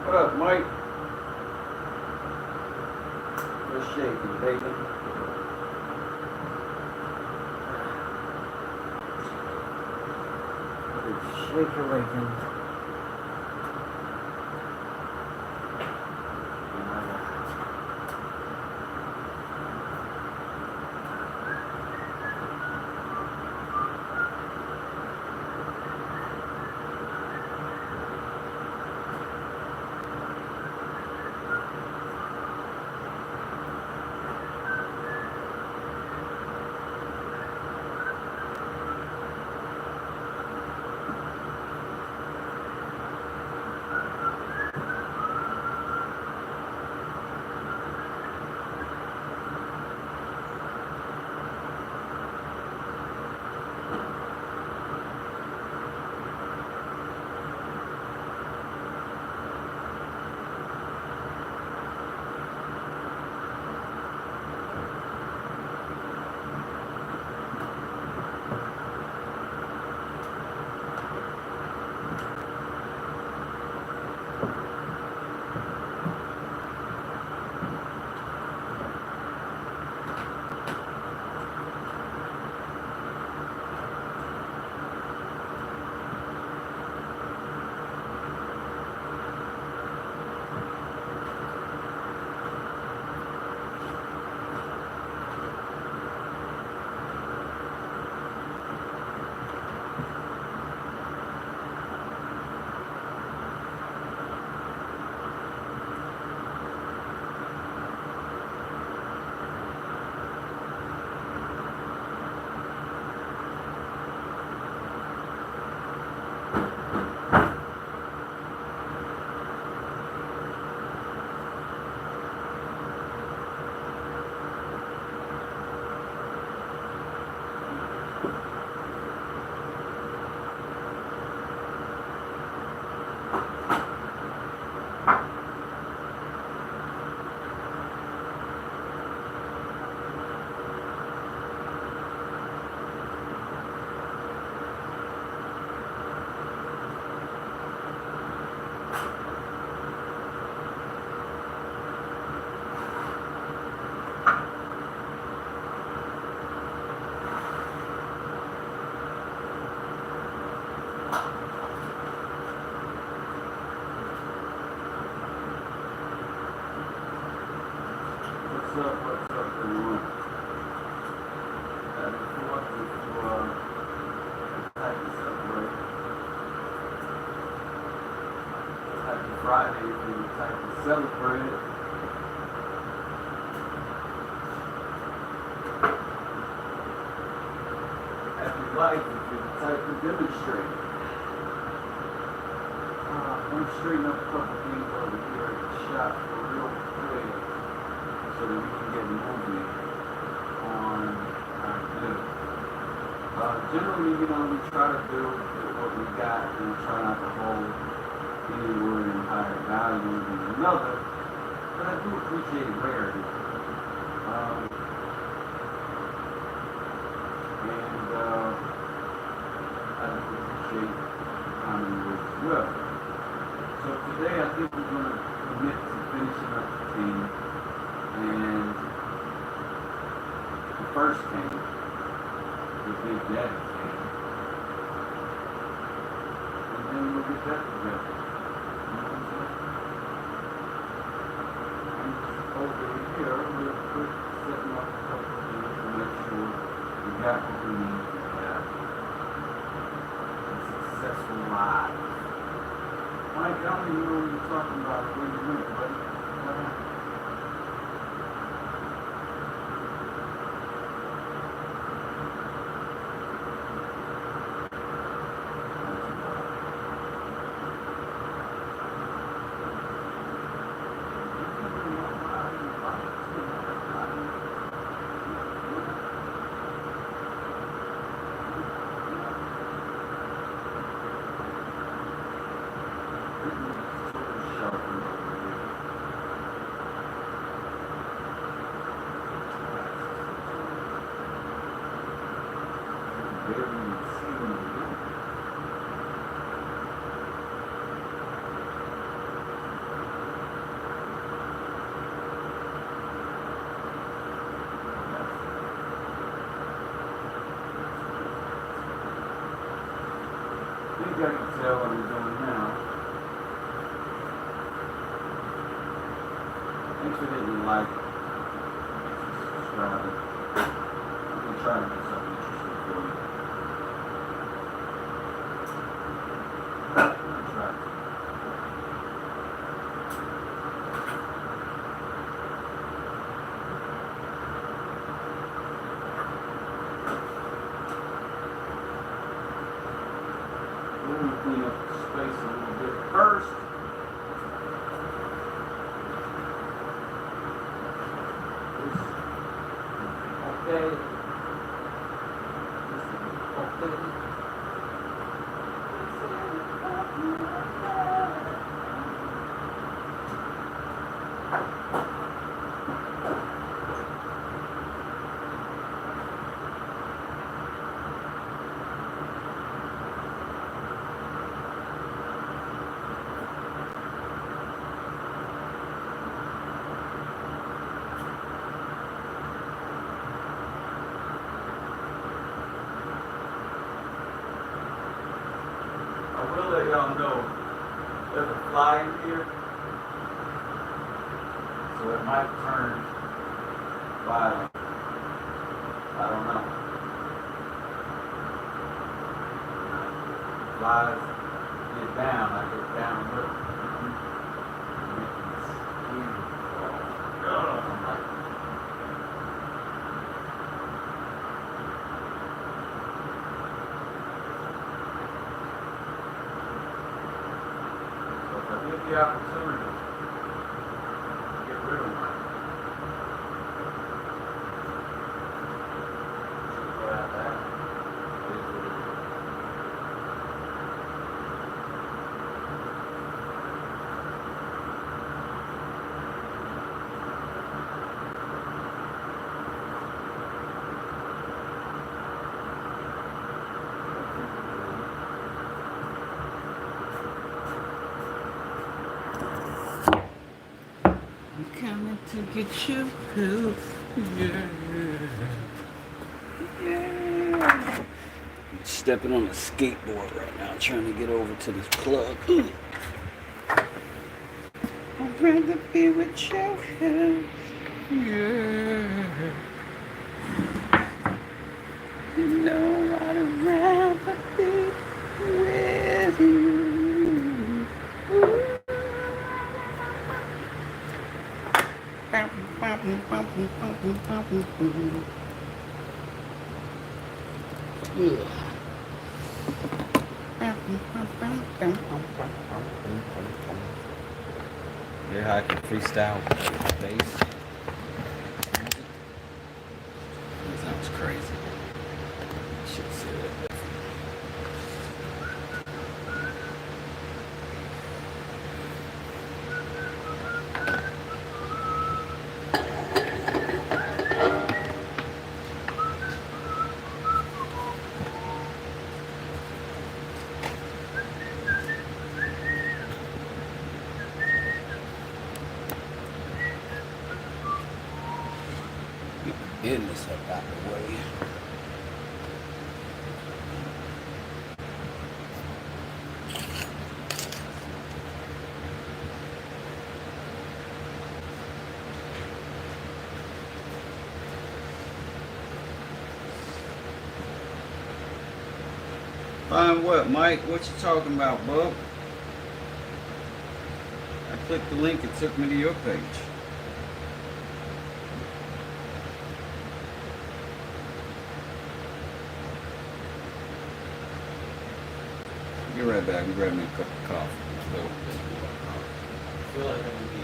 What up, Mike? What's shaking, baby? Shake awaken. What's up, everyone? Before type to celebrate, happy Friday if you type to celebrate it. Happy life if you type to demonstrate. Let me straighten up a couple things over here at the shop for real quick, so that we can get moving on our good. Generally, we try to build what we got and try not to hold any word in higher value than another, but I do appreciate rarity. And I do appreciate common words as well. So today I think we're going to commit to finishing up the team. And the first came, the Big Daddy came, and then we'll get that together. You know what I'm saying? I'm just over here real quick, setting up a couple of things to make sure we got what we need to have a successful live. Mike, I don't even know what you're talking about. Where you went, buddy? What happened? tell what I'm doing now. Thanks for hitting the like, subscribe. I'm gonna try to do something interesting for you. I'm gonna try. We're gonna clean up the space a little bit first. Okay. I will let y'all know there's a fly in here, so it might turn violent. I don't know. Flies get down, I get down with it. The opportunity to get rid of mine. Should go out that. Coming to get you, yeah. I'm stepping on a skateboard right now, trying to get over to this plug. I'd rather be with you, yeah. You know I'd rather be with you. Yeah, I can freestyle with bass. That sounds crazy. Should say that different. Getting this up out the way. Find what, Mike? What you talking about, bub? I clicked the link, it took me to your page. Be right back. I'm grabbing me a cup of coffee. I feel like I would be.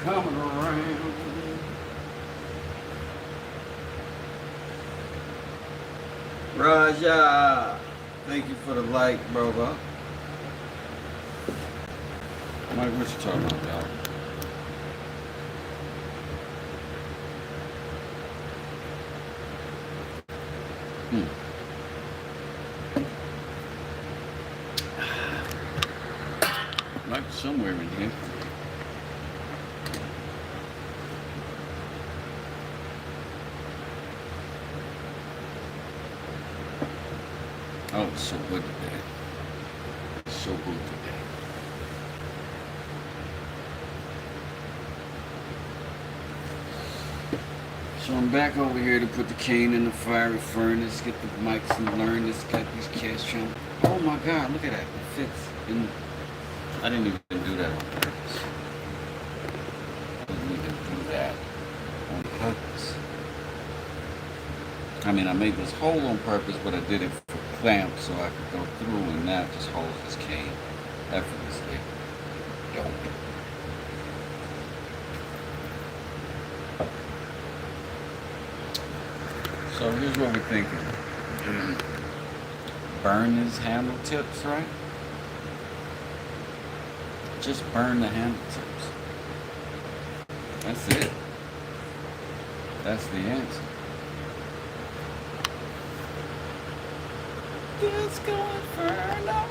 Coming around. Raja, thank you for the like, brother. Mike, what you talking about, dog? Like somewhere in here. Oh, it's so good today. So good today. So I'm back over here to put the cane in the fiery furnace, get the mics and learn this, got these cast channels. Oh my God, look at that. It fits. I didn't even do that on purpose. I didn't even do that on purpose. I mean, I made this hole on purpose, but I did it for clamps so I could go through, and that just holds this cane effortlessly. Dope. So here's what we're thinking. Burn these handle tips, right? Just burn the handle tips. That's it. That's the answer. Just go inferno.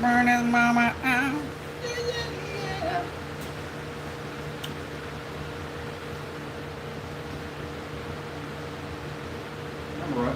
Burn his mama out. Yeah. All right.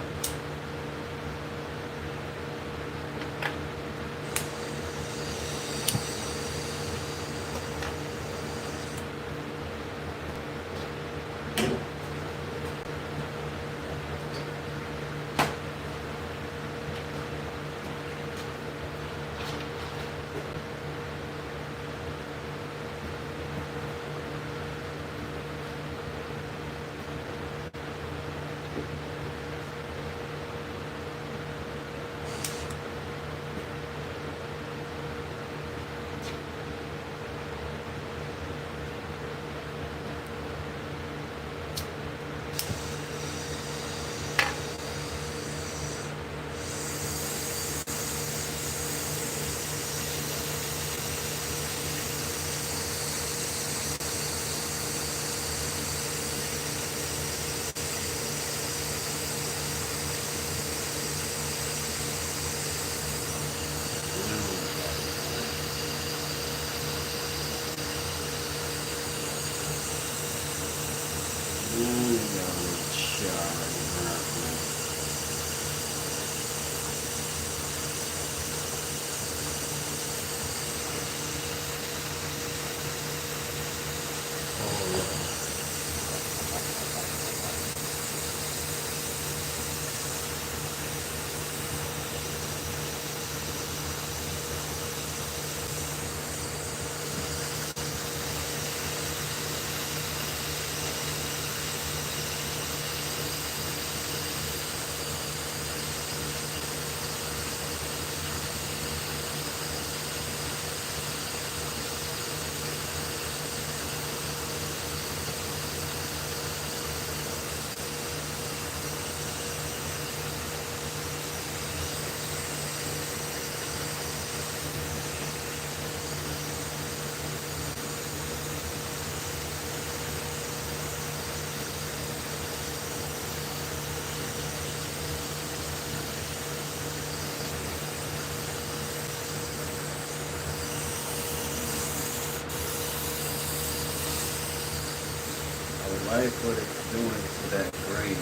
I like what it's doing to that grain.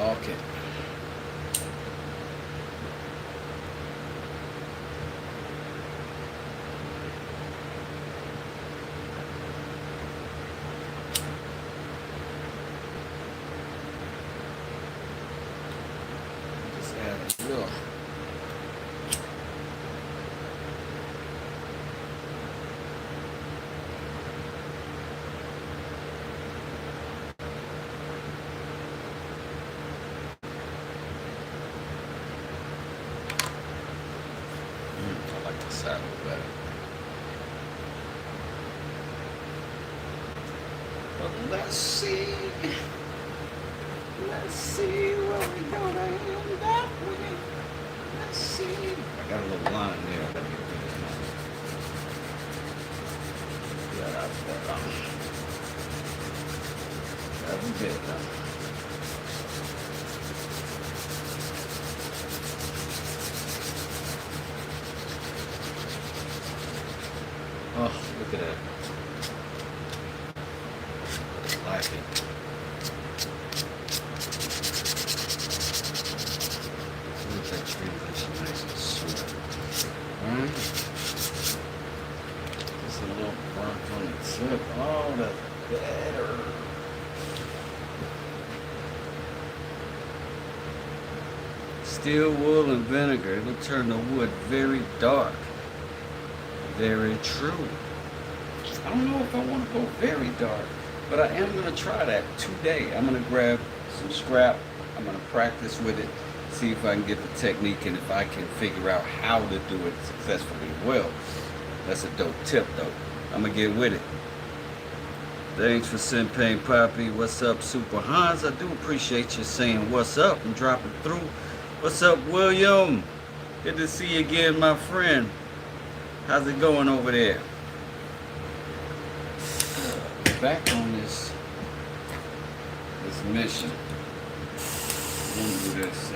Okay. Just add a little. I like the side a little better. But let's see. Let's see where we gonna end up with. Let's see. I got a little line there. I gotta get rid of that. Yeah, that's a bit. Oh, look at that. I like it. Look at that transition, nice and smooth. Alright? Just a little burnt on the tip. Oh, that's better. Steel wool and vinegar. It'll turn the wood very dark. Very true. I don't know if I want to go very dark, but I am going to try that today. I'm going to grab some scrap. I'm going to practice with it, see if I can get the technique and if I can figure out how to do it successfully well. That's a dope tip, though. I'm going to get with it. Thanks for Pain Poppy. What's up, Super Hans? I do appreciate you saying what's up and dropping through. What's up, William? Good to see you again, my friend. How's it going over there? Back on this mission. We're gonna do this.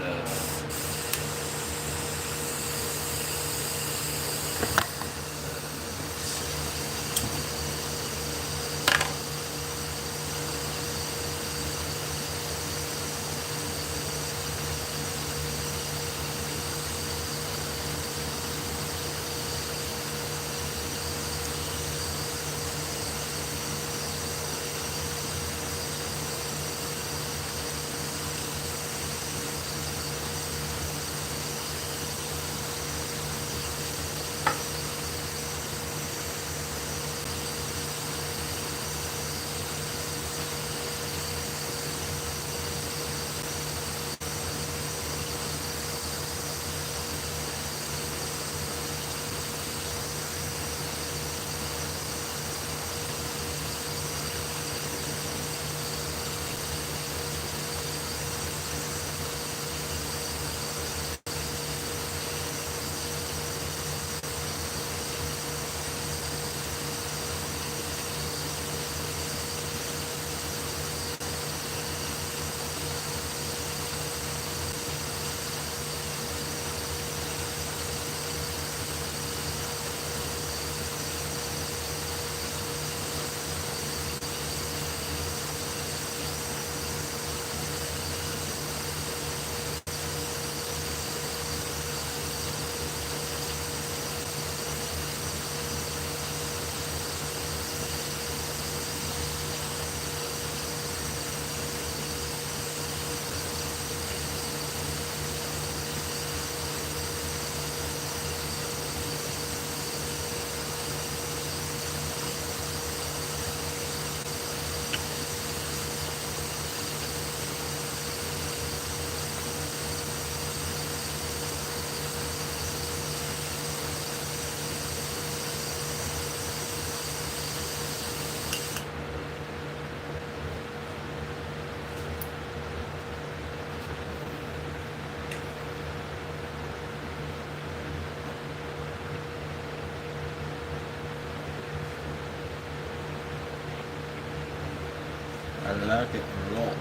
I like it a lot.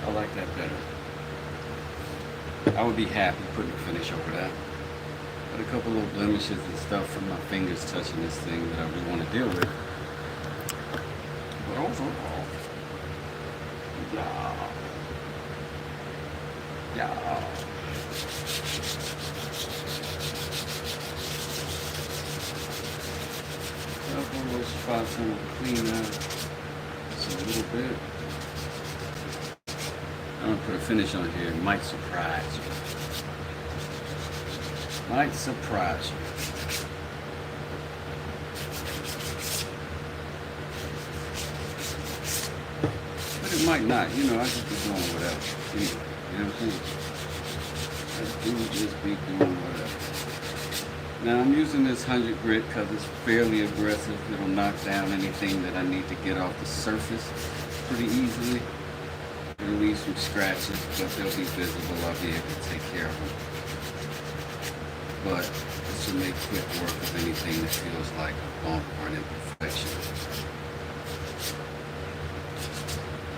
I like that better. I would be happy putting a finish over that. Got a couple little blemishes and stuff from my fingers touching this thing that I really want to deal with. But overall, yeah. Yeah. Couple little spots I want to clean up just a little bit. I'm gonna put a finish on here. It might surprise you. Might surprise you. But it might not. You know, I just be doing whatever. Anyway, you know what I'm saying? I do just be doing whatever. Now I'm using this 100 grit because it's fairly aggressive. It'll knock down anything that I need to get off the surface pretty easily. It'll leave some scratches, but they'll be visible. I'll be able to take care of them. But this will make quick work of anything that feels like a bump or an imperfection.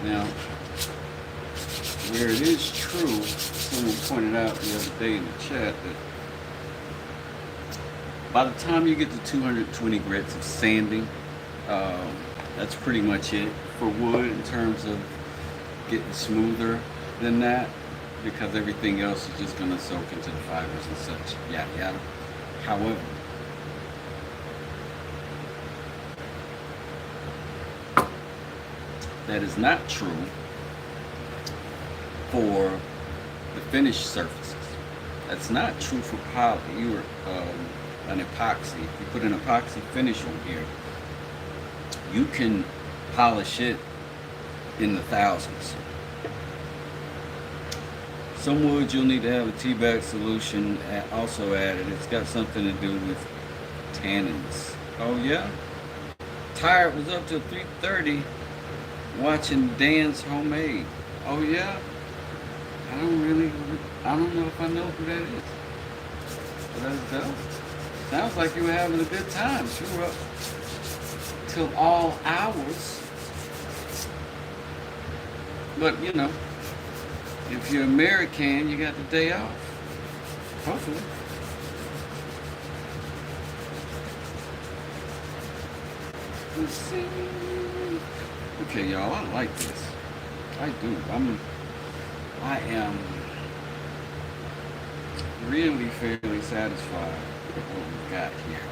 Now, where it is true, someone pointed out the other day in the chat that by the time you get to 220 grits of sanding, that's pretty much it for wood in terms of getting smoother than that, because everything else is just going to soak into the fibers and such, yada yada. However, that is not true for the finished surfaces. That's not true for poly. An epoxy. If you put an epoxy finish on here, you can polish it in the thousands. Some woods you'll need to have a T-back solution also added. It's got something to do with tannins. Oh yeah? Tired was up till 3:30 watching Dan's Homemade. Oh yeah? I don't know if I know who that is. But that's dope. Sounds like you were having a good time. You were up till all hours. But you know, if you're American, you got the day off. Hopefully. Let's see. Okay, y'all, I like this. I do. I am really fairly satisfied with what we've got here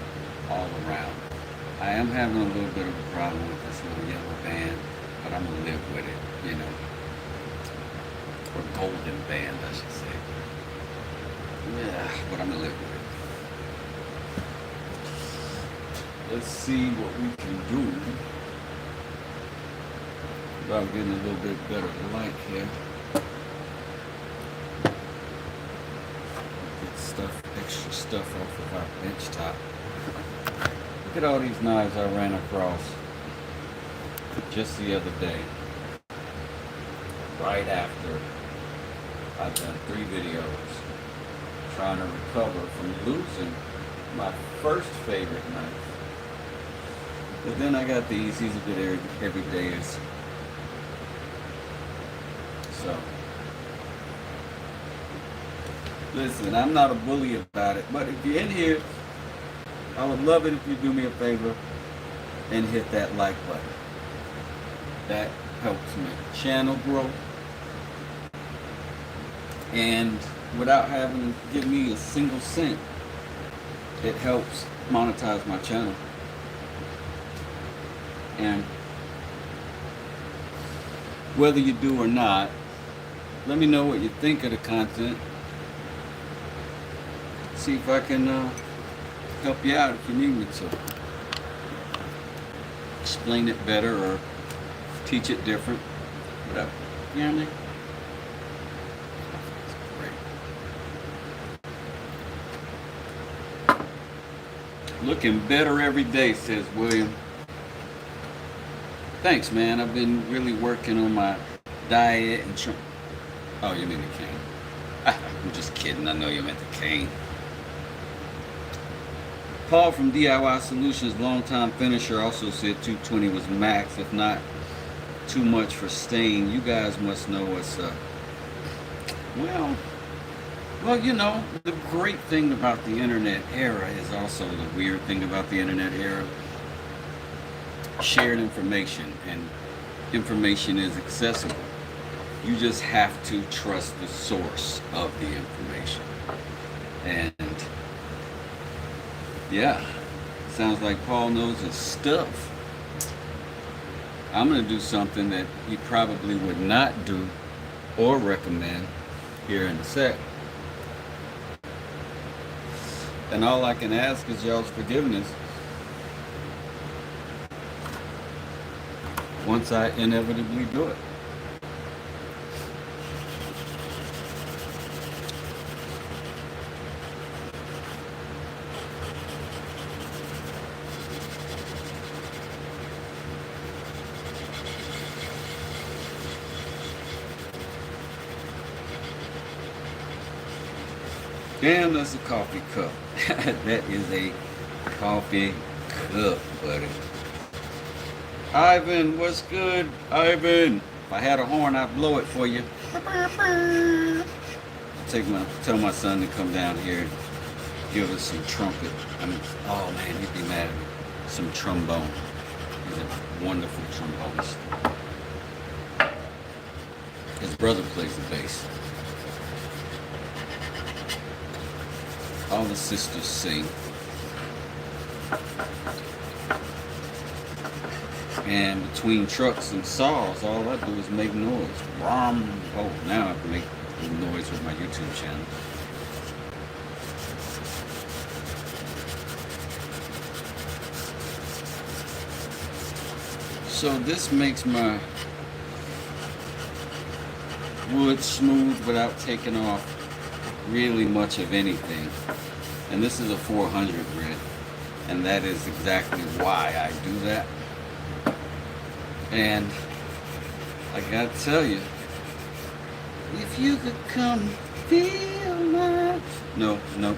all around. I am having a little bit of a problem with this little yellow band, but I'm gonna live with it, you know. Or golden band, I should say. Yeah, but I'm gonna live with it. Let's see what we can do about getting a little bit better light here. Extra stuff off of our bench top. Look at all these knives I ran across just the other day, right after I've done 3 videos trying to recover from losing my first favorite knife. But then I got these are good everydayers. So listen, I'm not a bully about it, but if you're in here, I would love it if you do me a favor and hit that like button. That helps my channel grow. And without having to give me a single cent, it helps monetize my channel. And whether you do or not, let me know what you think of the content. See if I can help you out if you need me to. Explain it better or teach it different. Whatever. You know what I mean? Great. Looking better every day, says William. Thanks, man. I've been really working on my diet and Oh, you mean the cane? I'm just kidding. I know you meant the cane. Paul from DIY Solutions, longtime finisher, also said 220 was max, if not too much for stain. You guys must know what's up. Well, Well, the great thing about the internet era is also the weird thing about the internet era. Shared information, and information is accessible. You just have to trust the source of the information. And yeah, sounds like Paul knows his stuff. I'm going to do something that he probably would not do or recommend here in a sec. And all I can ask is y'all's forgiveness once I inevitably do it. Damn, that's a coffee cup. That is a coffee cup, buddy. Ivan, what's good? Ivan, if I had a horn, I'd blow it for you. Tell my son to come down here and give us some trumpet. Oh man, he'd be mad at me. Some trombone. He's a wonderful trombonist. His brother plays the bass. All the sisters sing. And between trucks and saws, all I do is make noise. Rom. Oh, now I have to make noise with my YouTube channel. So this makes my wood smooth without taking off really much of anything. And this is a 400 grit, and that is exactly why I do that. And I gotta tell you, if you could come feel my... No. I'm not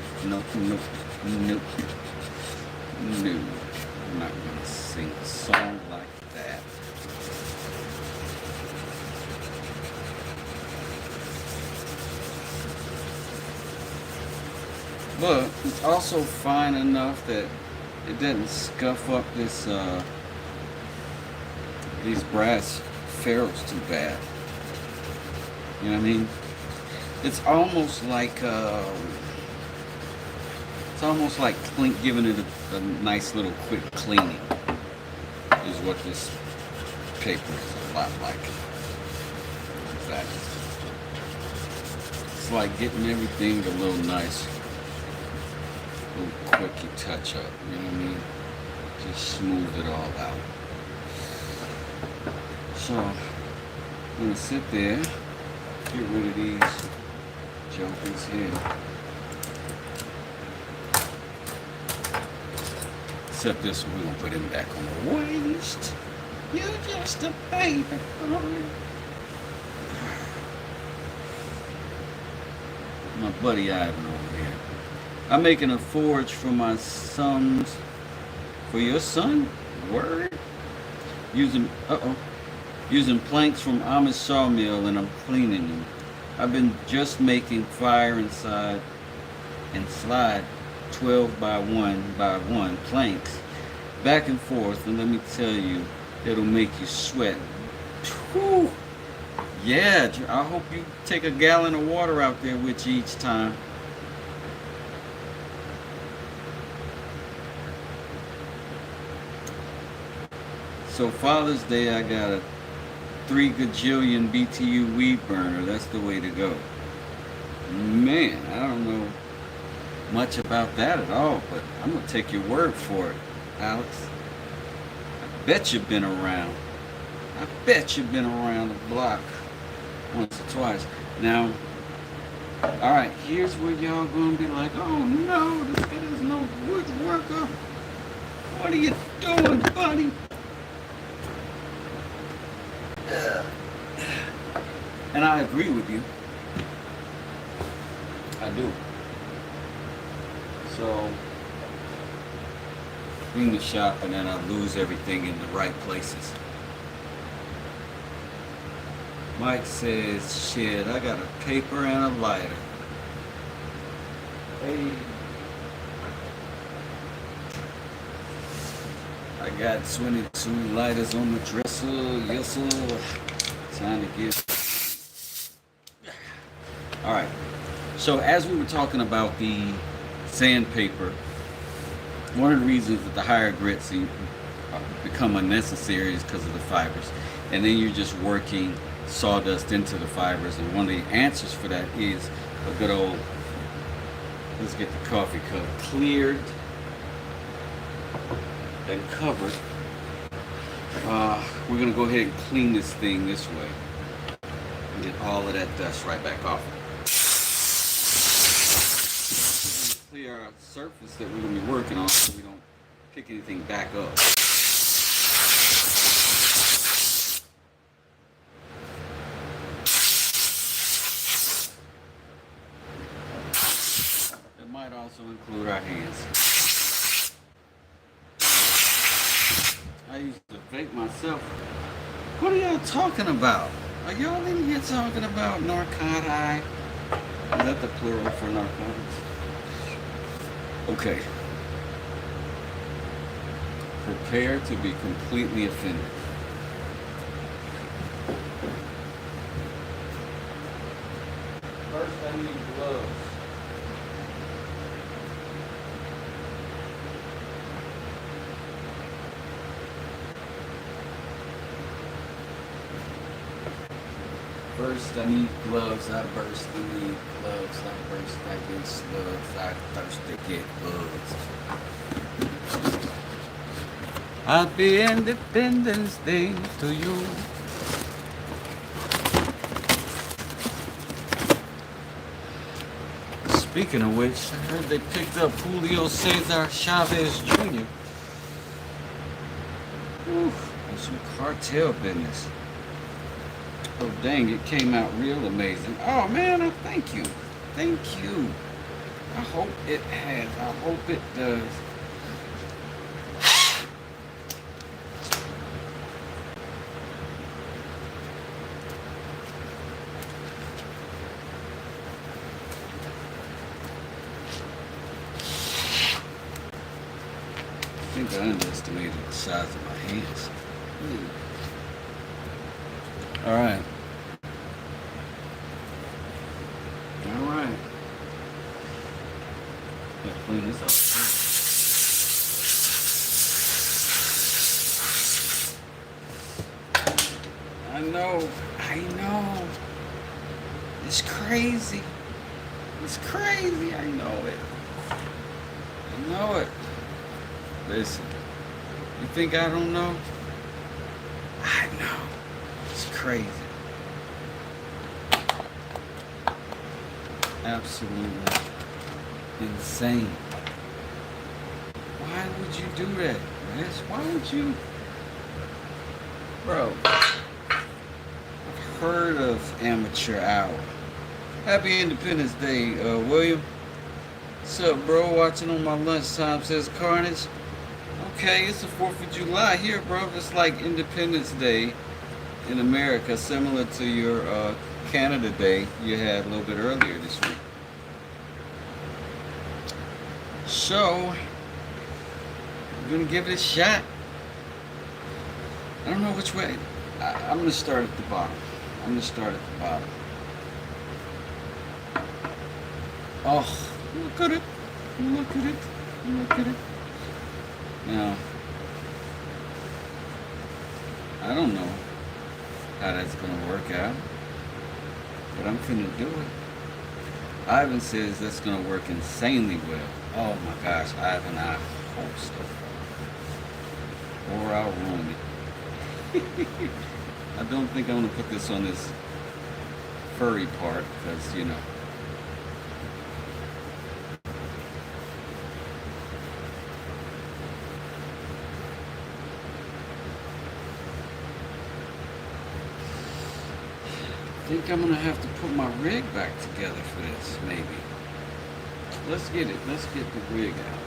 gonna sing a song like that. But it's also fine enough that it doesn't scuff up these brass ferrules too bad. You know what I mean? It's almost like giving it a nice little quick cleaning is what this paper is a lot like. In fact, it's like getting everything a little nice, a little quickie touch up. You know what I mean? Just smooth it all out. So I'm gonna sit there, get rid of these jokers here. Except this one, we're gonna put him back on the waist. You're just a baby boy. My buddy Ivan over here. I'm making a forge for my sons. For your son? Word? Using planks from Amish sawmill, and I'm cleaning them. I've been just making fire inside and slide 12 by 1 planks back and forth, and let me tell you, it'll make you sweat. Whew. Yeah, I hope you take a gallon of water out there with you each time. So Father's Day, I got a 3 gajillion BTU weed burner. That's the way to go. Man, I don't know much about that at all, but I'm gonna take your word for it, Alex. I bet you've been around. I bet you've been around the block once or twice. Now, all right, here's where y'all gonna be like, oh no, this guy is no woodworker. What are you doing, buddy? And I agree with you. I do. So, bring the shop and then I lose everything in the right places. Mike says, shit, I got a paper and a lighter. Hey, I got 22 lighters on the dresser. Yes, sir. Time to get. All right. So as we were talking about the sandpaper, one of the reasons that the higher grits become unnecessary is because of the fibers, and then you're just working sawdust into the fibers. And one of the answers for that is a good old. Let's get the coffee cup cleared and covered. We're gonna go ahead and clean this thing this way and get all of that dust right back off. Clear our surface that we're gonna be working on so we don't pick anything back up. It might also include our hands. I used to vape myself. What are y'all talking about? Are y'all in here talking about narcotic? Is that the plural for narcotics? Okay. Prepare to be completely offended. first I need gloves. First I need gloves, I burst, I need gloves, I burst, I get slugs, I thirst to get bugs. Happy Independence Day to you. Speaking of which, I heard they picked up Julio Cesar Chavez Jr. Oof, on some cartel business. Oh dang, it came out real amazing. Oh man, I thank you. Thank you. I hope it has. I hope it does. I think I underestimated the size of my hands. All right. All right. Let's clean this up. I know. It's crazy. It's crazy. I know it. I know it. Listen, you think I don't know? I know. It's crazy. Absolutely insane. Why would you do that, Chris? Why would you? Bro, I've heard of amateur hour. Happy Independence Day, William. What's up, bro? Watching on my lunchtime, says Carnage. Okay, it's the 4th of July here, bro. It's like Independence Day in America, similar to your Canada Day you had a little bit earlier this week. So, I'm gonna give it a shot. I don't know which way. I'm gonna start at the bottom. Oh, look at it. Now, I don't know how that's gonna work out, but I'm finna do it. Ivan says that's gonna work insanely well. Oh my gosh, Ivan, I hope so. Or I'll ruin it. I don't think I'm gonna put this on this furry part, because, you know. I think I'm gonna have to put my rig back together for this, maybe. Let's get the rig out.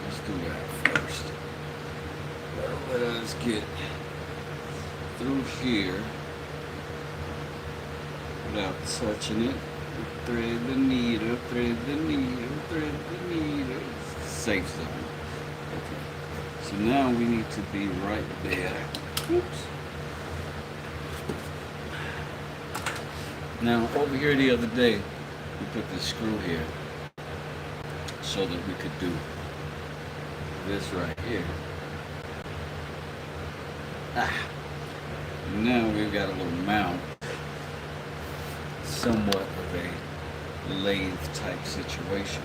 Let's do that first. Let us get through here without touching it. Thread the needle, thread the needle, thread the needle. Safe zone. Okay. So now we need to be right there. Oops. Now over here the other day, we put this screw here so that we could do this right here. Now we've got a little mount, somewhat of a lathe type situation.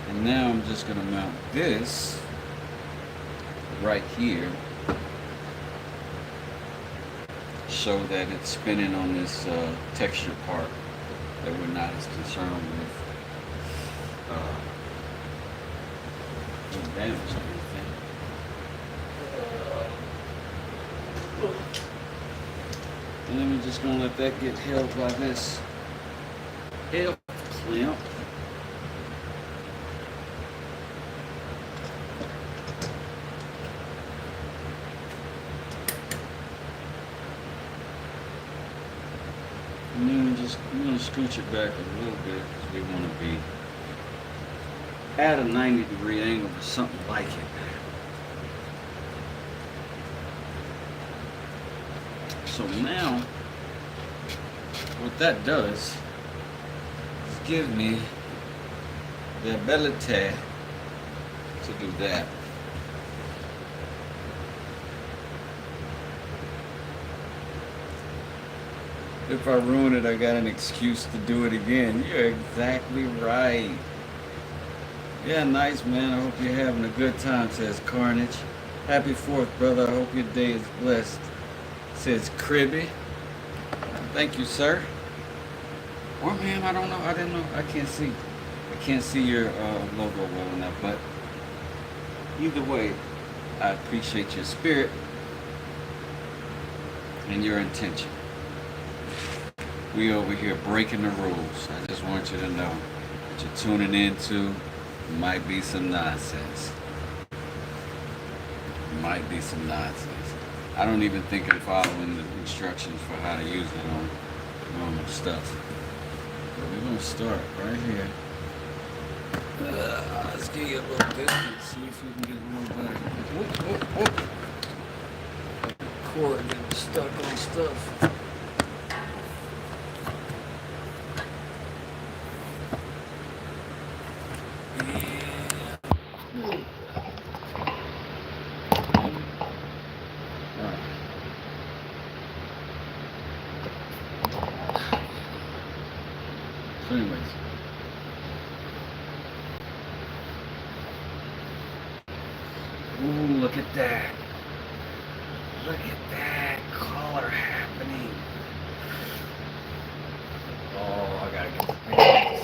And now I'm just going to mount this right here so that it's spinning on this texture part that we're not as concerned with damage or anything. And then we're just going to let that get held by this L clamp. And then we're going to scooch it back a little bit because we want to be at a 90-degree angle or something like it. So now, what that does is give me the ability to do that. If I ruin it, I got an excuse to do it again. You're exactly right. Yeah, nice, man. I hope you're having a good time, says Carnage. Happy 4th, brother. I hope your day is blessed, says Cribby. Thank you, sir. Or ma'am, I don't know. I didn't know. I can't see. I can't see your logo well enough. But either way, I appreciate your spirit and your intention. We over here breaking the rules. I just want you to know what you're tuning into might be some nonsense. Might be some nonsense. I don't even think I'm following the instructions for how to use it on normal stuff. But we're going to start right here. Let's give you a little distance, see if we can get a little better. Whoop, whoop, whoop. Cord getting stuck on stuff. So anyways, ooh, look at that. Look at that color happening. Oh, I gotta see this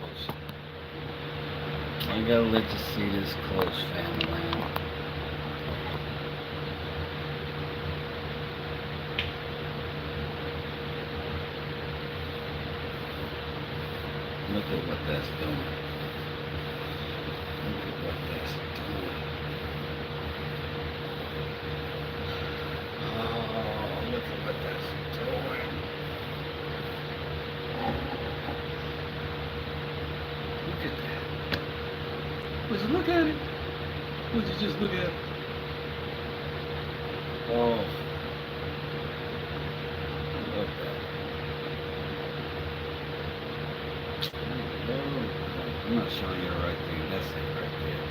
close. I gotta let you see this close, family. Look at what that's doing. Look at what that's doing. Oh, look at what that's doing. Look at that. Would you look at it? Would you just look at it? Oh. Look at that. I'm not showing you the right thing. That's it right there.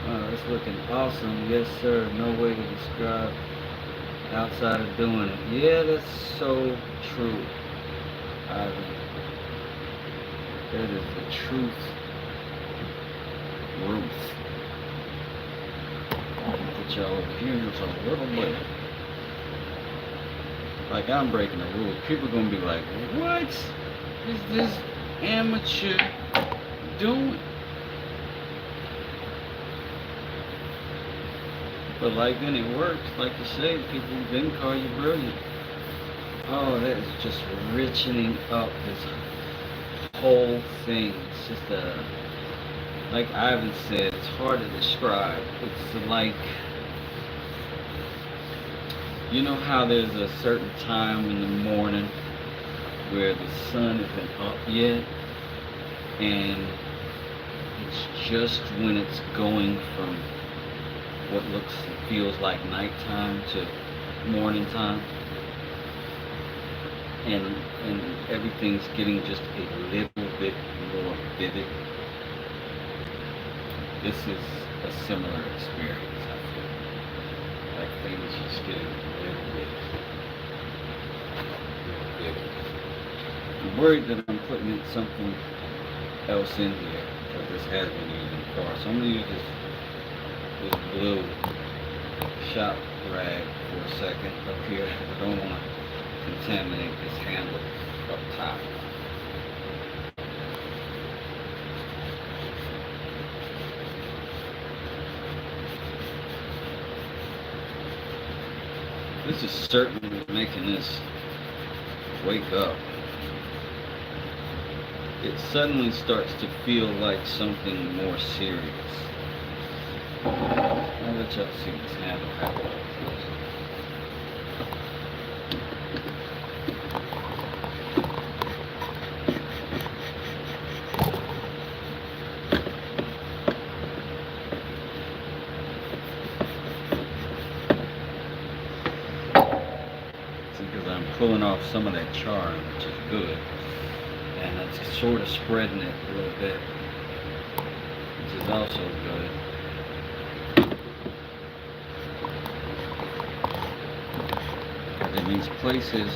Oh, it's looking awesome. Yes, sir. No way to describe outside of doing it. Yeah, that's so true, Ivan. That is the truth. Ruth. Put y'all over here just a little bit. Like I'm breaking the rule. People gonna be like, what is this amateur doing? But like then it works. Like you say, people then call you brilliant. Oh, that is just richening up this whole thing. It's just a like Ivan said, it's hard to describe. It's like, you know how there's a certain time in the morning where the sun isn't up yet, and it's just when it's going from what looks and feels like nighttime to morning time, and everything's getting just a little bit more vivid. This is a similar experience, I feel. Like things just getting a little bit more vivid. I'm worried that I'm putting in something else in here, because this has been used in the car. So I'm going to use this blue shop rag for a second up here. I don't want to contaminate this handle up top. This is certainly making this wake up. It suddenly starts to feel like something more serious. I'll let y'all see this handle happen. See, because I'm pulling off some of that charring, which is good. And it's sort of spreading it a little bit, which is also good. In these places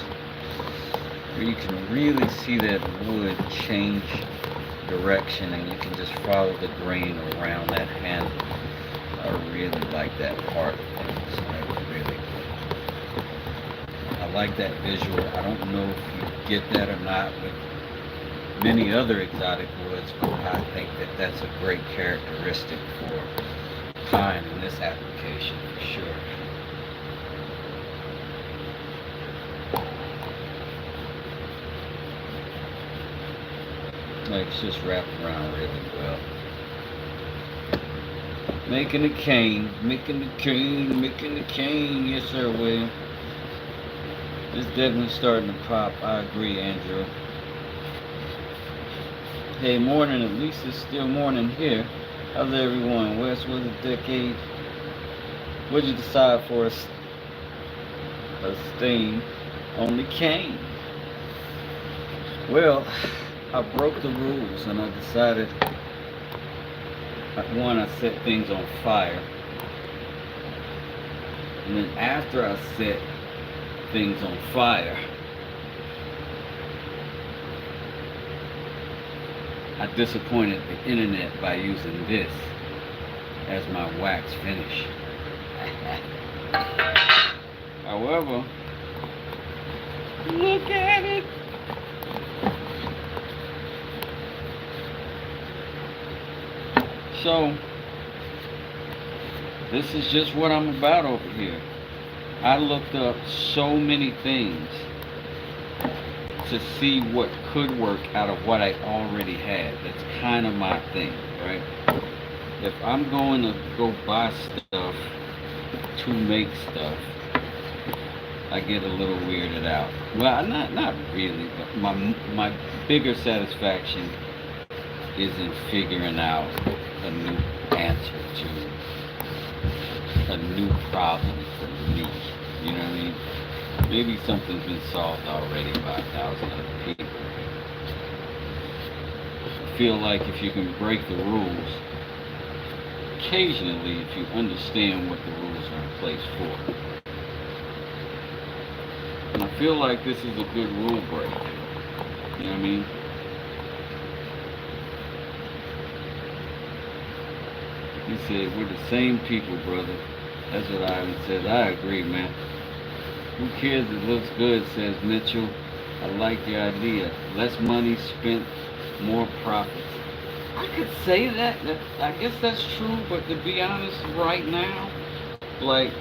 where you can really see that wood change direction and you can just follow the grain around that handle. I really like that part of things. I like that visual. I don't know if you get that or not with many other exotic woods, but I think that that's a great characteristic for pine in this application for sure. Like it's just wrapped around really well. Making the cane, making the cane, making the cane. Yes, sir, William. It's definitely starting to pop. I agree, Andrew. Hey, morning. At least it's still morning here. How's everyone? Westwood a decade. What'd you decide for a stain on the cane? Well, I broke the rules and I decided, one, I set things on fire, and then after I set things on fire, I disappointed the internet by using this as my wax finish. However, look at it. So, this is just what I'm about over here. I looked up so many things to see what could work out of what I already had. That's kind of my thing, right? If I'm going to go buy stuff to make stuff, I get a little weirded out. Well, not really, but my bigger satisfaction is in figuring out a new answer to a new problem for me. You know what I mean? Maybe something's been solved already by 1,000 other people. I feel like if you can break the rules, occasionally, if you understand what the rules are in place for. And I feel like this is a good rule break. You know what I mean? He said, we're the same people, brother. That's what Ivan says. I agree, man. Who cares? It looks good, says Mitchell. I like the idea. Less money spent, more profits. I could say that. I guess that's true, but to be honest, right now, like,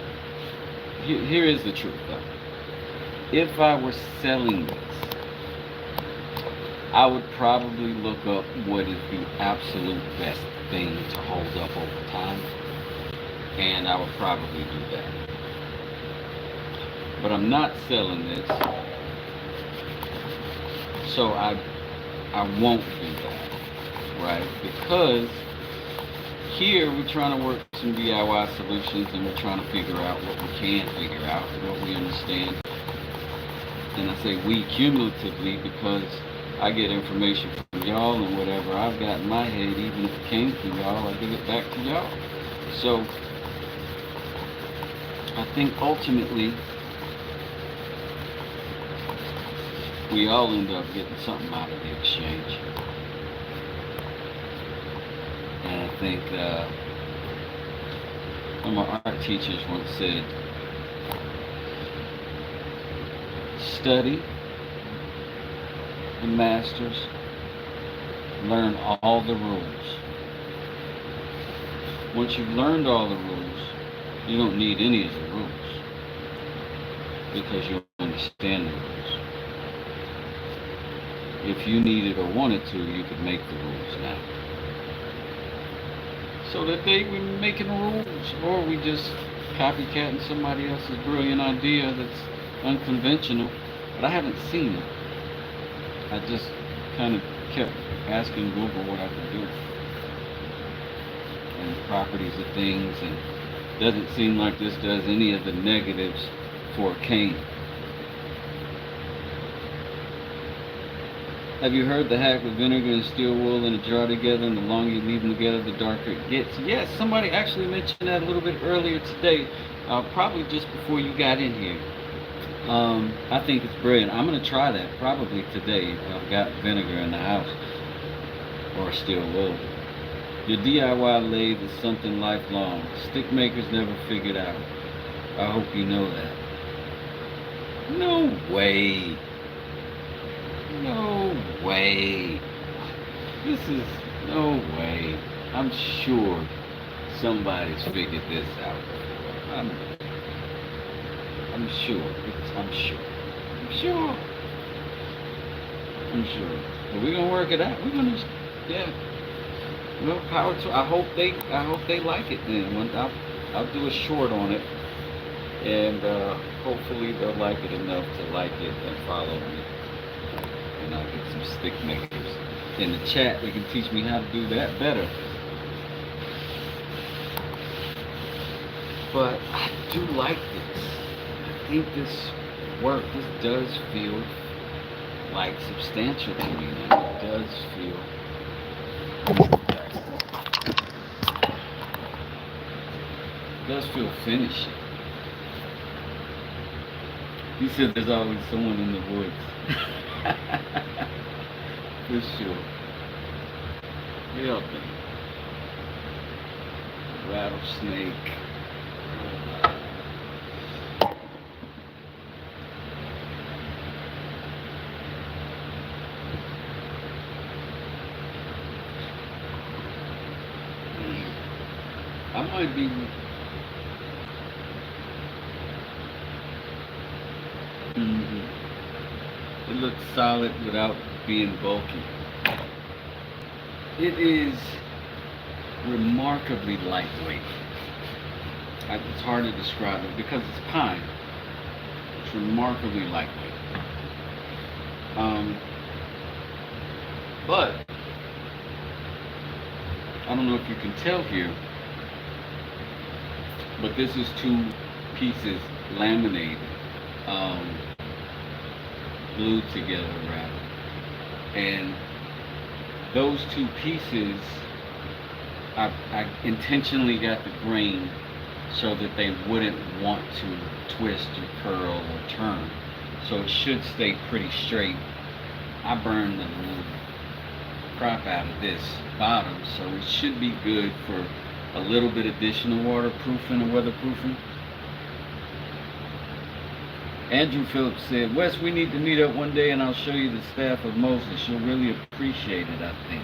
here is the truth, though. If I were selling this, I would probably look up what is the absolute best thing to hold up over time, and I would probably do that. But I'm not selling this, so I won't do that, right? Because here we're trying to work some DIY solutions, and we're trying to figure out what we can figure out, what we understand. And I say we cumulatively because I get information from y'all, and whatever I've got in my head, even if it came from y'all, I give it back to y'all. So I think ultimately we all end up getting something out of the exchange. And I think one of my art teachers once said, study the masters, learn all the rules. Once you've learned all the rules, you don't need any of the rules because you understand the rules. If you needed or wanted to, you could make the rules now. So that we making rules, or we just copycatting somebody else's brilliant idea that's unconventional, but I haven't seen it. I just kind of kept asking Google what I could do and the properties of things, and it doesn't seem like this does any of the negatives for cane. Have you heard the hack with vinegar and steel wool in a jar together, and the longer you leave them together, the darker it gets? Yes, somebody actually mentioned that a little bit earlier today, probably just before you got in here. I think it's brilliant. I'm going to try that probably today if I've got vinegar in the house or steel wool. Your DIY lathe is something lifelong. Stick makers never figured out. I hope you know that. No way. No way. This is no way. I'm sure somebody's figured this out before. I'm sure. I'm sure. I'm sure. I'm sure. But we're gonna work it out. We're gonna, yeah. Well, power to. I hope they like it. Then I'll do a short on it, and hopefully they'll like it enough to like it and follow me. And I'll get some stick makers in the chat. They can teach me how to do that better. But I do like this. I think this does feel like substantial to me now. It does feel finishing. He said there's always someone in the woods. For sure. Real thing. Rattlesnake. I might be. It looks solid without being bulky. It is remarkably lightweight. It's hard to describe it because it's pine. It's remarkably lightweight. But I don't know if you can tell here, but this is two pieces laminated, glued together rather. And those two pieces, I intentionally got the grain so that they wouldn't want to twist or curl or turn. So it should stay pretty straight. I burned the crap out of this bottom, so it should be good for a little bit additional waterproofing or weatherproofing. Andrew Phillips said, Wes, we need to meet up one day and I'll show you the staff of Moses. You'll really appreciate it, I think.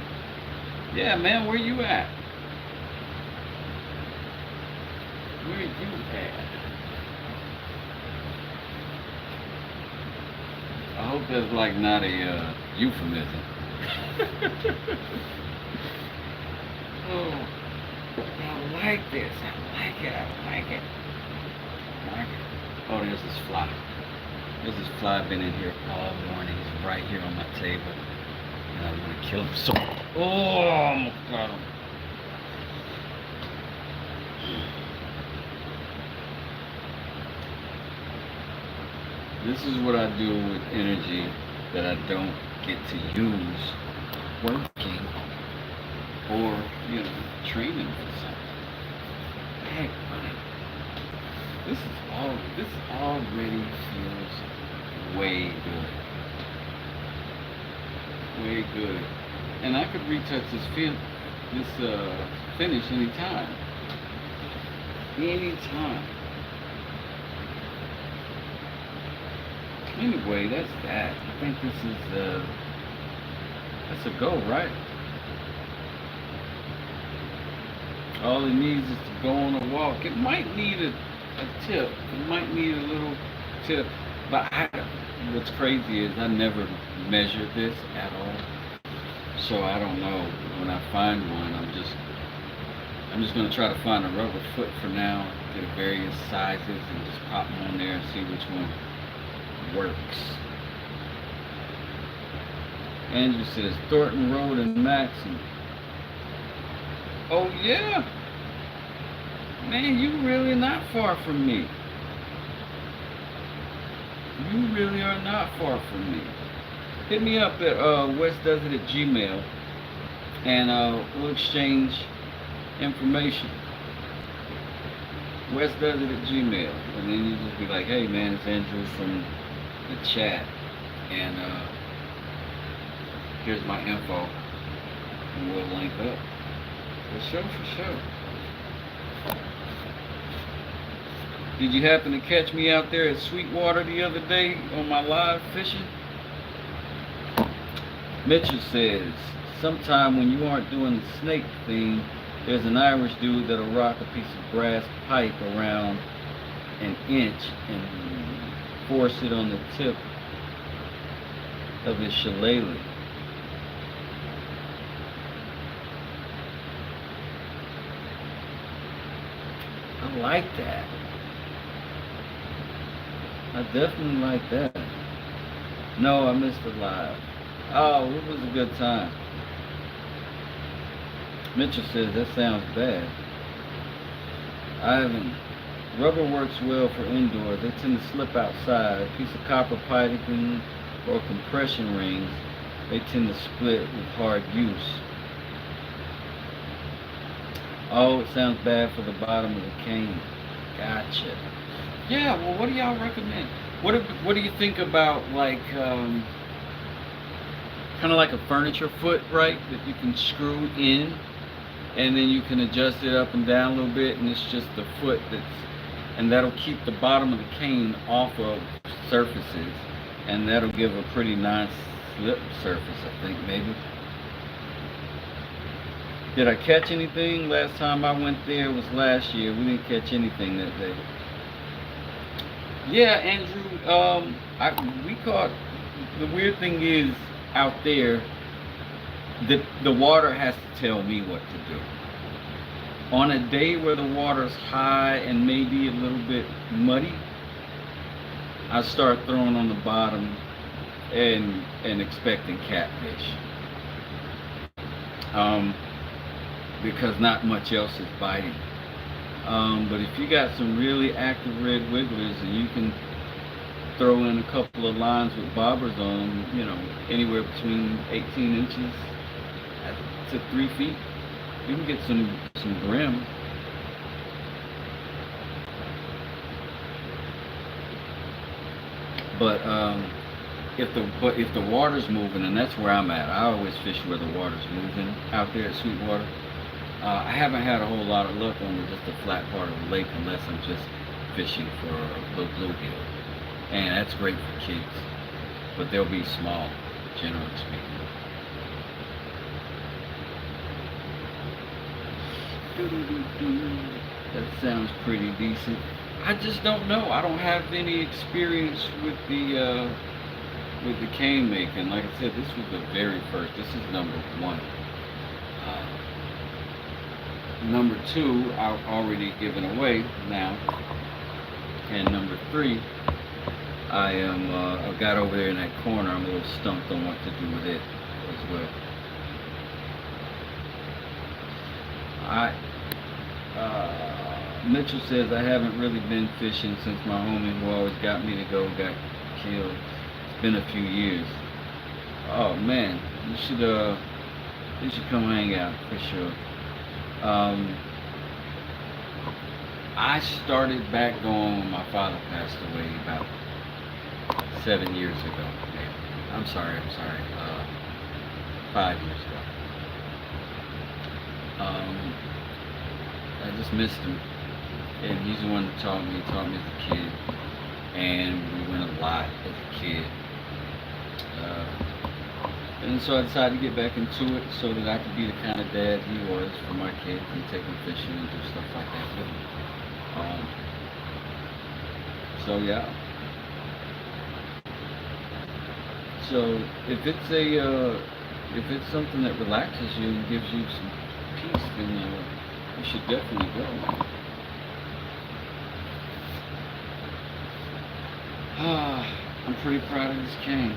Yeah, man, where you at? Where you at? I hope that's like not a euphemism. Oh, I like this. I like it. I like it. I like it. Oh, there's this fly. There's this fly been in here all morning. He's right here on my table. And I want to kill him so. Oh, my God. This is what I do with energy that I don't get to use working or, training for something. Heck, buddy. This already feels way good. Way good. And I could retouch this finish anytime. Anytime. Anyway, that's that. I think this is that's a go, right? All it needs is to go on a walk. It might need a tip. It might need a little tip. But what's crazy is I never measured this at all. So I don't know. When I find one, I'm just gonna try to find a rubber foot for now. Get various sizes and just pop them on there and see which one works. Andrew says Thornton Road and Maxim. Oh yeah, man, you really not far from me. You really are not far from me. Hit me up at westdesert at Gmail, and we'll exchange information. Westdesert at Gmail, and then you just be like, hey man, it's Andrew from the chat, and here's my info, and we'll link up. For sure. Did you happen to catch me out there at Sweetwater the other day on my live fishing? Mitchell says, sometime when you aren't doing the snake thing, there's an Irish dude that'll rock a piece of brass pipe around an inch and force it on the tip of his shillelagh. I like that. I definitely like that. No, I missed it live. Oh, it was a good time. Mitchell says that sounds bad. I haven't. Rubber works well for indoors. They tend to slip outside. A piece of copper piping or compression rings, they tend to split with hard use. Oh, it sounds bad for the bottom of the cane. Gotcha. Yeah, well, what do y'all recommend? What do you think about, like, kind of like a furniture foot, right? That you can screw in, and then you can adjust it up and down a little bit, and it's just the foot and that'll keep the bottom of the cane off of surfaces, and that'll give a pretty nice slip surface, I think, maybe. Did I catch anything? Last time I went there was last year. We didn't catch anything that day. Yeah, Andrew, we caught, the weird thing is, out there, the water has to tell me what to do. On a day where the water's high and maybe a little bit muddy, I start throwing on the bottom and expecting catfish. Because not much else is biting. But if you got some really active red wigglers and you can throw in a couple of lines with bobbers on them, anywhere between 18 inches to 3 feet, you can get some brim. But if the water's moving, and that's where I'm at, I always fish where the water's moving out there at Sweetwater. I haven't had a whole lot of luck on just the flat part of the lake unless I'm just fishing for a little bluegill. And that's great for kids. But they'll be small, generally speaking. That sounds pretty decent. I just don't know. I don't have any experience with the with the cane making, like I said, this was the very first. This is number one. Number two, I've already given away now, and number three, I've got over there in that corner. I'm a little stumped on what to do with it as well. Mitchell says I haven't really been fishing since my homie who always got me to go got killed. It's been a few years. Oh man, you should come hang out for sure. Um, I started back going when my father passed away about 7 years ago. Maybe. I'm sorry. 5 years ago. I just missed him, and he's the one that taught me. He taught me as a kid, and we went a lot as a kid. And so I decided to get back into it so that I could be the kind of dad he was for my kids and take them fishing and do stuff like that with them. So yeah. So if it's something that relaxes you and gives you some peace, then you should definitely go. I'm pretty proud of this cane.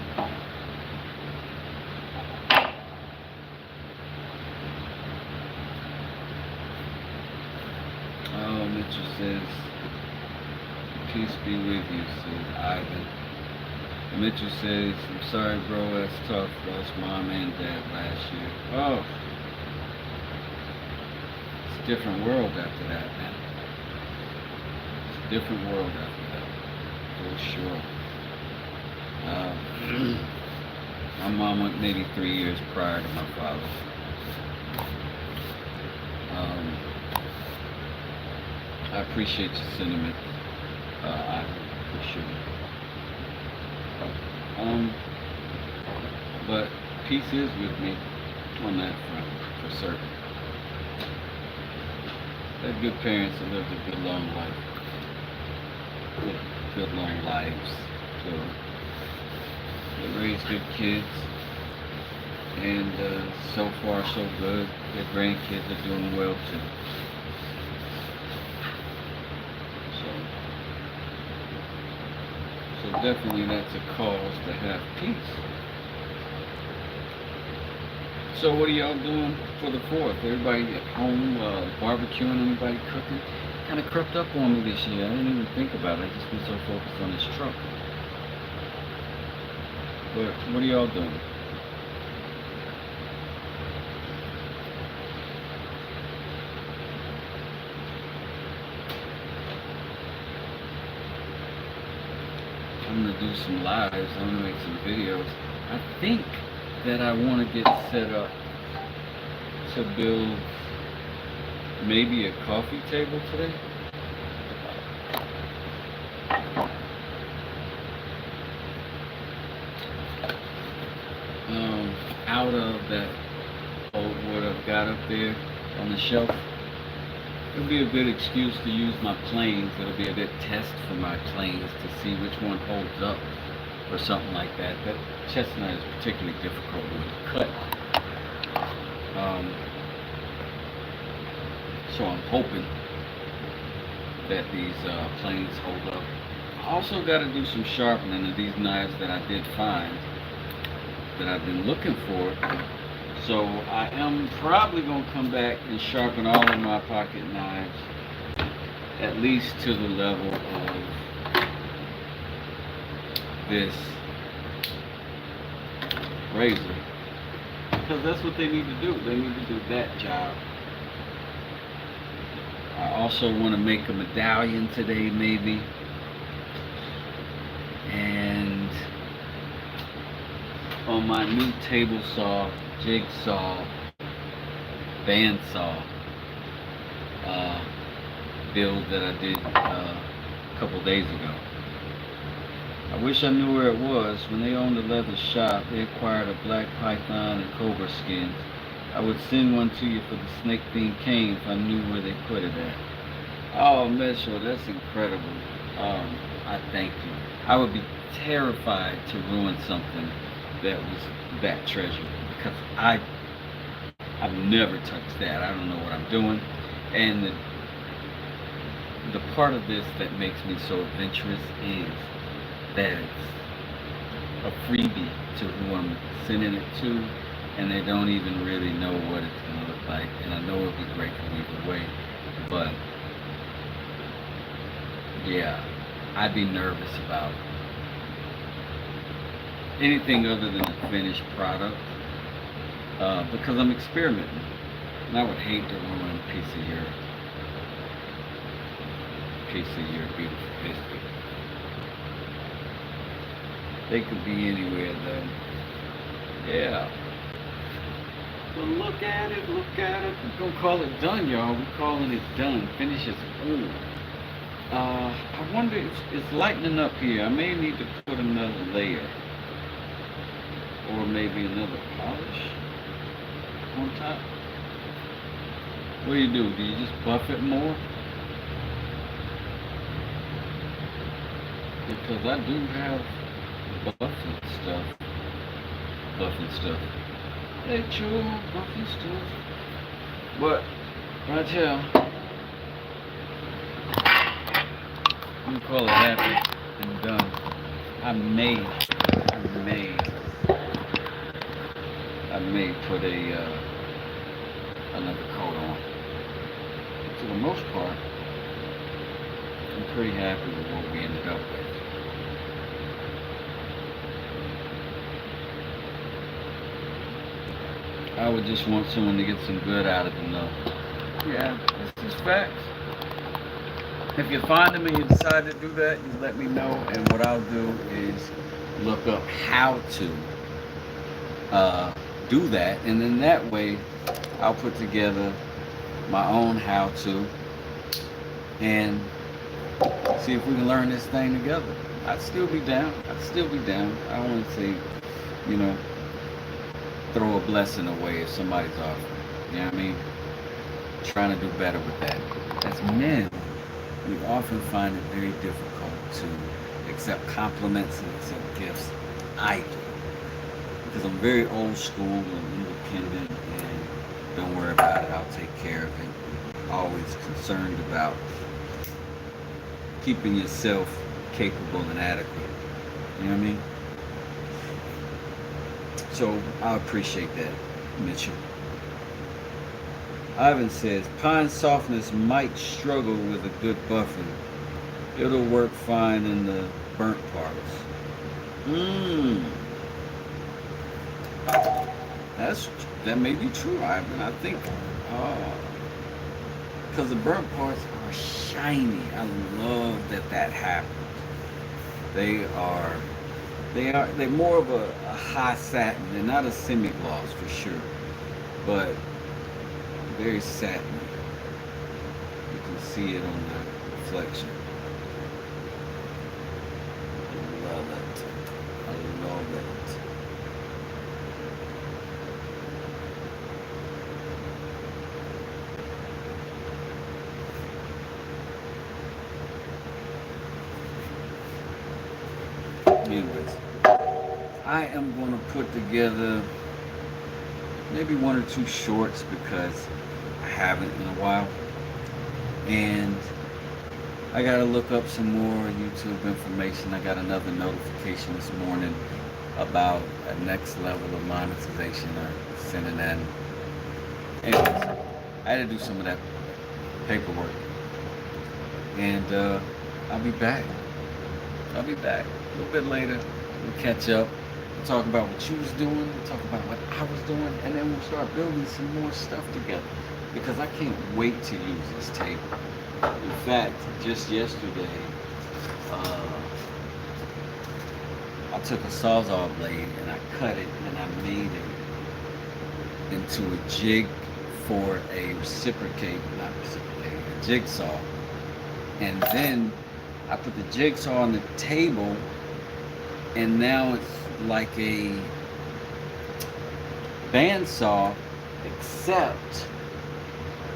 Oh, Mitchell says, peace be with you, says Ivan. And Mitchell says, I'm sorry, bro, that's tough. Lost mom and dad last year. Oh, it's a different world after that, man. It's a different world after that, for sure. My mom went maybe 3 years prior to my father. I appreciate your sentiment, for sure. But peace is with me on that front, for certain. I had good parents that lived a good long life, good long lives. So they raised good kids, and so far so good. Their grandkids are doing well too. So definitely that's a cause to have peace. So what are y'all doing for the 4th? Everybody at home, barbecuing, anybody cooking? Kind of crept up on me this year. I didn't even think about it. I just been so focused on this truck. But what are y'all doing? I'm gonna do some lives. I'm gonna make some videos. I think that I want to get set up to build maybe a coffee table today. Out of that old wood I've got up there on the shelf. It'll be a good excuse to use my planes. It'll be a good test for my planes to see which one holds up or something like that. That chestnut is particularly difficult to cut. So I'm hoping that these planes hold up. I also got to do some sharpening of these knives that I did find that I've been looking for. So I am probably going to come back and sharpen all of my pocket knives at least to the level of this razor, because that's what they need to do. They need to do that job. I also want to make a medallion today, maybe. And on my new table saw, jigsaw, bandsaw build that I did a couple days ago. I wish I knew where it was. When they owned the leather shop, they acquired a black python and cobra skins. I would send one to you for the snake themed cane if I knew where they put it at. Oh, Mitchell, that's incredible. I thank you. I would be terrified to ruin something that was that treasure because I've never touched that. I don't know what I'm doing, and the part of this that makes me so adventurous is that it's a freebie to who I'm sending it to, and they don't even really know what it's gonna look like. And I know it'll be great for either way, but yeah, I'd be nervous about anything other than a finished product because I'm experimenting, and I would hate to ruin a piece of your beautiful history. They could be anywhere though. Yeah. But look at it, look at it. We're gonna call it done, y'all. We're calling it done. Finish is ooh. I wonder if it's lightening up here. I may need to put another layer. Or maybe another polish on top. What do? Do you just buff it more? Because I do have buffing stuff. Buffing stuff. Hey, Joe, buffing stuff. But, right here, we call it happy and done. I may put another coat on. For the most part, I'm pretty happy with what we ended up with. I would just want someone to get some good out of the know. Yeah, this is facts. If you find them and you decide to do that, you let me know, and what I'll do is look up how to do that, and then that way I'll put together my own how to and see if we can learn this thing together. I'd still be down. I don't want to say, you know, throw a blessing away if somebody's offering. You know what I mean? Trying to do better with that. As men, we often find it very difficult to accept compliments and accept gifts. I do. Because I'm very old school and independent, and don't worry about it, I'll take care of it. Always concerned about keeping yourself capable and adequate. You know what I mean? So I appreciate that, Mitchell. Ivan says, pine softness might struggle with a good buffing. It'll work fine in the burnt parts. That may be true, Ivan. I think, because the burnt parts are shiny. I love that happens. They're more of a high satin. They're not a semi-gloss for sure, but very satiny. You can see it on the reflection. I love it. I love it. Anyways, I am going to put together maybe one or two shorts because I haven't in a while, and I got to look up some more YouTube information. I got another notification this morning about a next level of monetization or sending that. Anyways, I had to do some of that paperwork, and I'll be back. A little bit later. We'll catch up. We'll talk about what you was doing. We'll talk about what I was doing. And then we'll start building some more stuff together. Because I can't wait to use this table. In fact, just yesterday, I took a Sawzall blade and I cut it and I made it into a jig for a jigsaw. And then I put the jigsaw on the table, and now it's like a bandsaw, except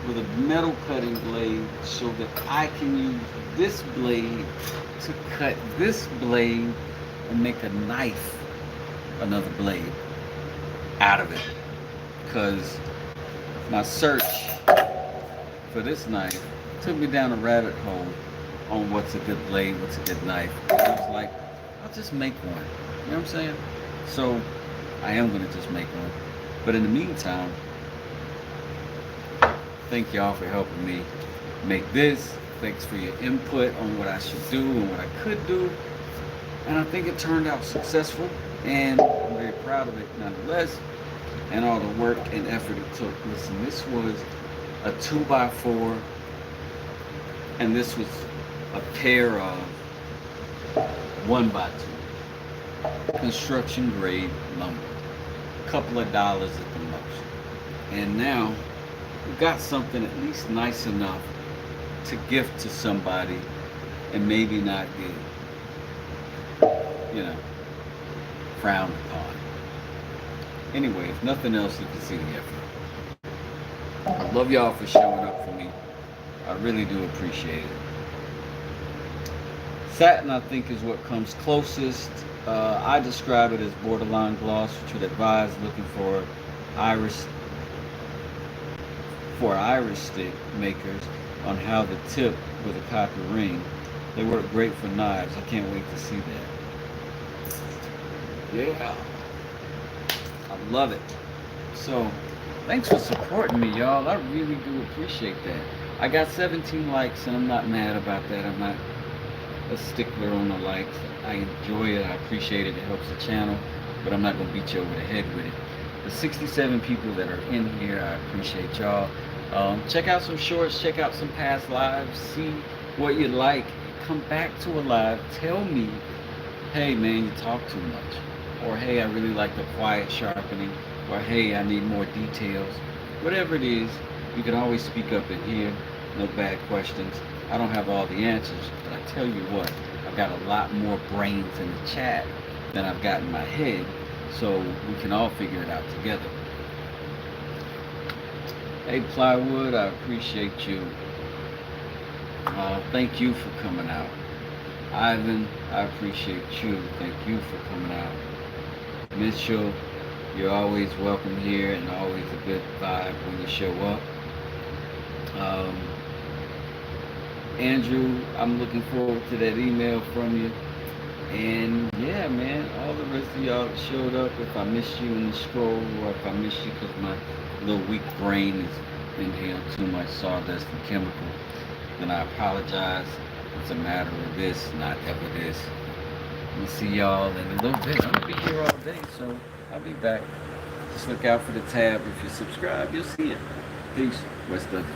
with a metal cutting blade so that I can use this blade to cut this blade and make a knife, another blade out of it. Because my search for this knife took me down a rabbit hole on what's a good blade, what's a good knife. And I was like, I'll just make one. You know what I'm saying? So I am gonna just make one. But in the meantime, thank y'all for helping me make this. Thanks for your input on what I should do and what I could do. And I think it turned out successful, and I'm very proud of it nonetheless, and all the work and effort it took. Listen, this was a 2x4, and this was a pair of 1x2 construction grade lumber. A couple of dollars at the most. And now we got something at least nice enough to gift to somebody and maybe not get, you know, frowned upon. Anyway, if nothing else, you can see the effort. I love y'all for showing up for me. I really do appreciate it. Satin, I think, is what comes closest. I describe it as borderline gloss, which would advise looking for iris stick makers on how the tip with a copper ring. They work great for knives. I can't wait to see that. Yeah, I love it. So thanks for supporting me, y'all. I really do appreciate that. I got 17 likes, and I'm not mad about that. I'm not a stickler on the likes. I enjoy it. I appreciate it. It helps the channel, but I'm not gonna beat you over the head with it. The 67 people that are in here, I appreciate y'all. Check out some shorts, check out some past lives, see what you like, come back to a live, tell me, hey man, you talk too much, or hey, I really like the quiet sharpening, or hey, I need more details. Whatever it is, you can always speak up in here, no bad questions. I don't have all the answers, but I tell you what, I've got a lot more brains in the chat than I've got in my head, so we can all figure it out together. Hey Plywood, I appreciate you. Thank you for coming out. Ivan, I appreciate you. Thank you for coming out. Mitchell, you're always welcome here and always a good vibe when you show up. Andrew, I'm looking forward to that email from you. And yeah, man, all the rest of y'all that showed up, if I missed you in the scroll, or if I missed you because my little weak brain is inhaled too much sawdust and chemical, then I apologize. It's a matter of this, not ever this. We'll see y'all in a little bit. I'm gonna be here all day, so I'll be back. Just look out for the tab. If you subscribe, you'll see it. Peace. West Dudley.